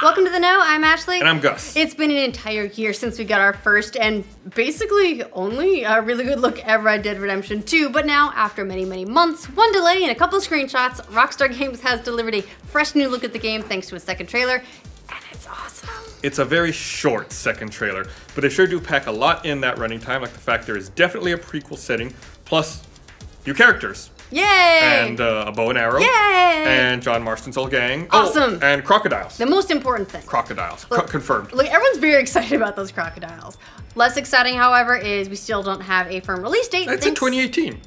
Welcome to the Know, I'm Ashley. And I'm Gus. It's been an entire year since we got our first and basically only a really good look at Red Dead Redemption 2, but now, after many, many months, one delay, and a couple of screenshots, Rockstar Games has delivered a fresh new look at the game thanks to a second trailer, and it's awesome. It's a very short second trailer, but they sure do pack a lot in that running time, like the fact there is definitely a prequel setting, plus new characters. Yay! And a bow and arrow. Yay! And John Marston's whole gang. Awesome! Oh, and crocodiles. The most important thing. Crocodiles. Look, confirmed. Look, everyone's very excited about those crocodiles. Less exciting, however, is we still don't have a firm release date. It's in 2018.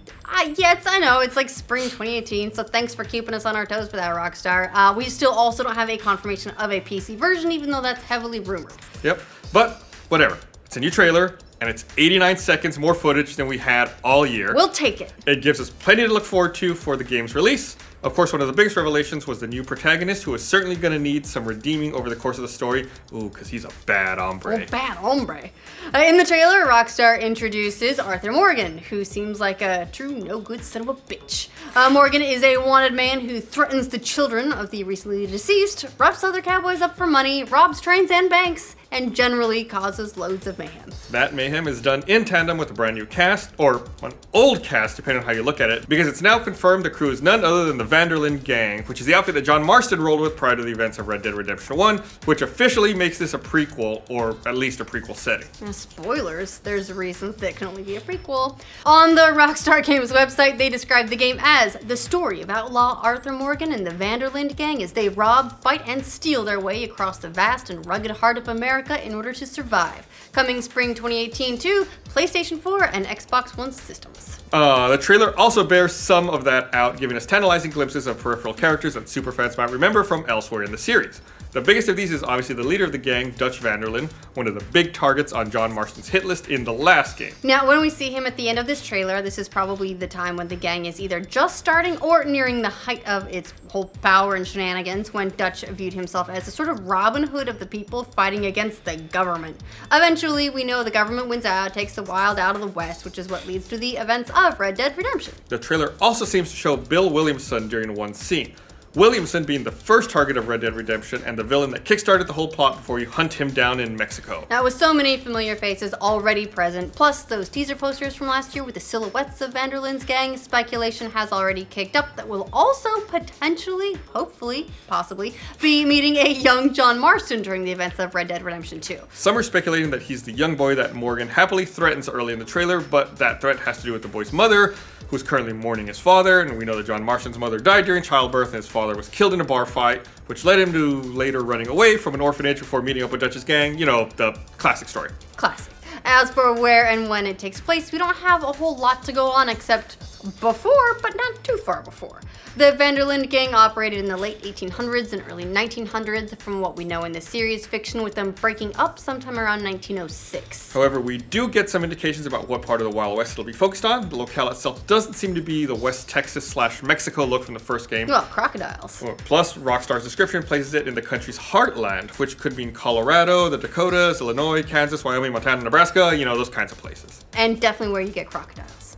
Yeah, I know. It's like spring 2018, so thanks for keeping us on our toes for that, Rockstar. We still also don't have a confirmation of a PC version, even though that's heavily rumored. Yep. But, whatever. It's a new trailer, and it's 89 seconds more footage than we had all year. We'll take it. It gives us plenty to look forward to for the game's release. Of course, one of the biggest revelations was the new protagonist, who is certainly going to need some redeeming over the course of the story. Ooh, because he's a bad hombre. Oh, bad hombre. In the trailer, Rockstar introduces Arthur Morgan, who seems like a true no-good son of a bitch. Morgan is a wanted man who threatens the children of the recently deceased, roughs other cowboys up for money, robs trains and banks, and generally causes loads of mayhem. That mayhem is done in tandem with a brand new cast, or an old cast, depending on how you look at it, because it's now confirmed the crew is none other than the Vanderlyn Gang, which is the outfit that John Marston rolled with prior to the events of Red Dead Redemption 1, which officially makes this a prequel, or at least a prequel setting. Spoilers, there's reasons that can only be a prequel. On the Rockstar Games website, they describe the game as the story of outlaw Arthur Morgan and the Vanderlyn Gang as they rob, fight, and steal their way across the vast and rugged heart of America in order to survive. Coming spring 2018 to PlayStation 4 and Xbox One systems. The trailer also bears some of that out, giving us tantalizing glimpses of peripheral characters that superfans might remember from elsewhere in the series. The biggest of these is obviously the leader of the gang, Dutch Vanderlyn, one of the big targets on John Marston's hit list in the last game. Now, when we see him at the end of this trailer, this is probably the time when the gang is either just starting or nearing the height of its whole power and shenanigans, when Dutch viewed himself as a sort of Robin Hood of the people fighting against the government. Eventually, we know the government wins out, takes the wild out of the West, which is what leads to the events of Red Dead Redemption. The trailer also seems to show Bill Williamson during one scene. Williamson being the first target of Red Dead Redemption and the villain that kickstarted the whole plot before you hunt him down in Mexico. Now, with so many familiar faces already present, plus those teaser posters from last year with the silhouettes of Vanderlyn's gang, speculation has already kicked up that we'll also potentially, hopefully, possibly, be meeting a young John Marston during the events of Red Dead Redemption 2. Some are speculating that he's the young boy that Morgan happily threatens early in the trailer, but that threat has to do with the boy's mother, who's currently mourning his father, and we know that John Marston's mother died during childbirth and his father was killed in a bar fight, which led him to later running away from an orphanage before meeting up with Dutch's gang. You know, the classic story. Classic. As for where and when it takes place, we don't have a whole lot to go on except before, but not too far before. The Vanderlyn Gang operated in the late 1800s and early 1900s from what we know in the series fiction, with them breaking up sometime around 1906. However, we do get some indications about what part of the Wild West it'll be focused on. The locale itself doesn't seem to be the West Texas / Mexico look from the first game. Well, crocodiles. Plus, Rockstar's description places it in the country's heartland, which could mean Colorado, the Dakotas, Illinois, Kansas, Wyoming, Montana, Nebraska, you know, those kinds of places. And definitely where you get crocodiles.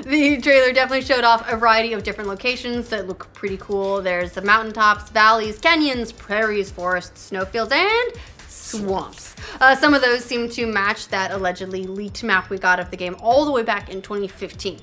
The trailer definitely showed off a variety of different locations that look pretty cool. There's the mountaintops, valleys, canyons, prairies, forests, snowfields, and swamps. Some of those seem to match that allegedly leaked map we got of the game all the way back in 2015.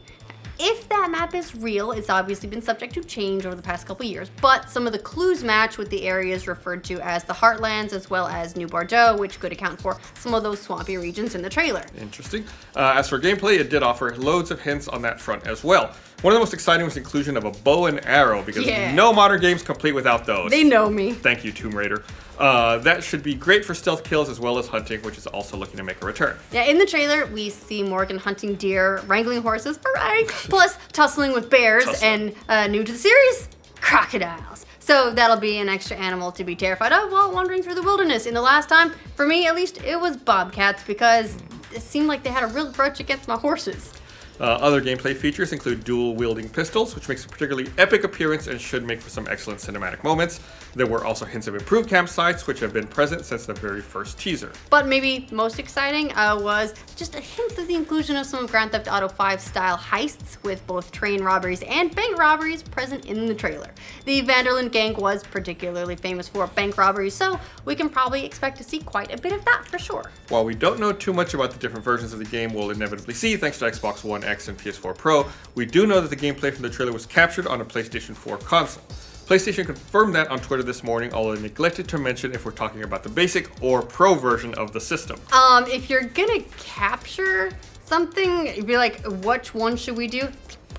If that map is real, it's obviously been subject to change over the past couple years, but some of the clues match with the areas referred to as the Heartlands, as well as New Bordeaux, which could account for some of those swampy regions in the trailer. Interesting. As for gameplay, it did offer loads of hints on that front as well. One of the most exciting was the inclusion of a bow and arrow, because no modern game's complete without those. They know me. Thank you, Tomb Raider. That should be great for stealth kills as well as hunting, which is also looking to make a return. Yeah, in the trailer, we see Morgan hunting deer, wrangling horses, hooray, plus tussling with bears, and new to the series, crocodiles. So that'll be an extra animal to be terrified of while wandering through the wilderness. In the last time, for me at least, it was bobcats, because it seemed like they had a real grudge against my horses. Other gameplay features include dual-wielding pistols, which makes a particularly epic appearance and should make for some excellent cinematic moments. There were also hints of improved campsites, which have been present since the very first teaser. But maybe most exciting was just a hint of the inclusion of some of Grand Theft Auto 5 style heists, with both train robberies and bank robberies present in the trailer. The Vanderlyn gang was particularly famous for bank robberies, so we can probably expect to see quite a bit of that for sure. While we don't know too much about the different versions of the game we'll inevitably see thanks to Xbox One X and PS4 Pro, we do know that the gameplay from the trailer was captured on a PlayStation 4 console. PlayStation confirmed that on Twitter this morning, although they neglected to mention if we're talking about the basic or pro version of the system. If you're gonna capture something, you'd be like, which one should we do?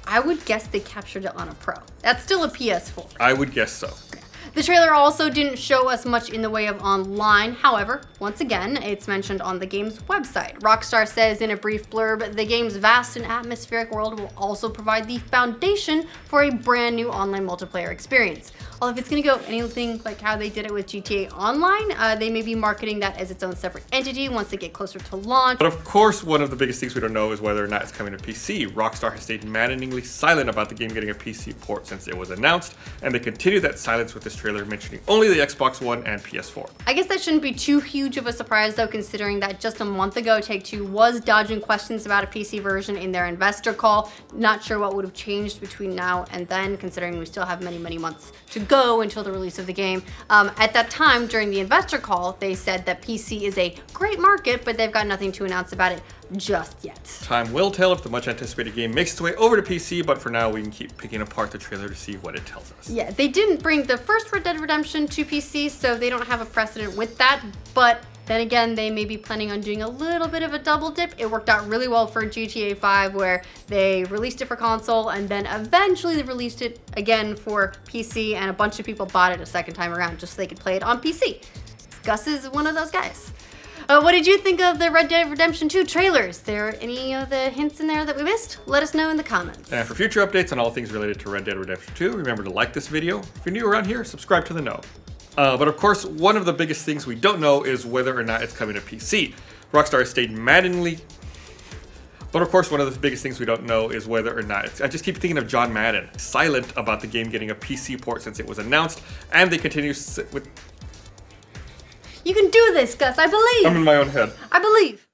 I would guess they captured it on a Pro. That's still a PS4. I would guess so. The trailer also didn't show us much in the way of online. However, once again, it's mentioned on the game's website. Rockstar says in a brief blurb, the game's vast and atmospheric world will also provide the foundation for a brand new online multiplayer experience. Well, if it's gonna go anything like how they did it with GTA Online, they may be marketing that as its own separate entity once they get closer to launch. But of course, one of the biggest things we don't know is whether or not it's coming to PC. Rockstar has stayed maddeningly silent about the game getting a PC port since it was announced, and they continue that silence with this trailer mentioning only the Xbox One and PS4. I guess that shouldn't be too huge of a surprise though, considering that just a month ago, Take-Two was dodging questions about a PC version in their investor call. Not sure what would have changed between now and then, considering we still have many, many months to go until the release of the game. At that time, during the investor call, they said that PC is a great market, but they've got nothing to announce about it just yet. Time will tell if the much anticipated game makes its way over to PC, but for now we can keep picking apart the trailer to see what it tells us. Yeah, they didn't bring the first Red Dead Redemption to PC, so they don't have a precedent with that, but then again, they may be planning on doing a little bit of a double dip. It worked out really well for GTA 5, where they released it for console and then eventually they released it again for PC, and a bunch of people bought it a second time around just so they could play it on PC. Gus is one of those guys. What did you think of the Red Dead Redemption 2 trailers? There any of the hints in there that we missed? Let us know in the comments. And for future updates on all things related to Red Dead Redemption 2, remember to like this video. If you're new around here, subscribe to the know. But of course, one of the biggest things we don't know is whether or not it's coming to PC. Rockstar has stayed maddeningly... But of course, one of the biggest things we don't know is whether or not I just keep thinking of John Madden, silent about the game getting a PC port since it was announced, and they continue with... You can do this, Gus, I believe! I'm in my own head. I believe!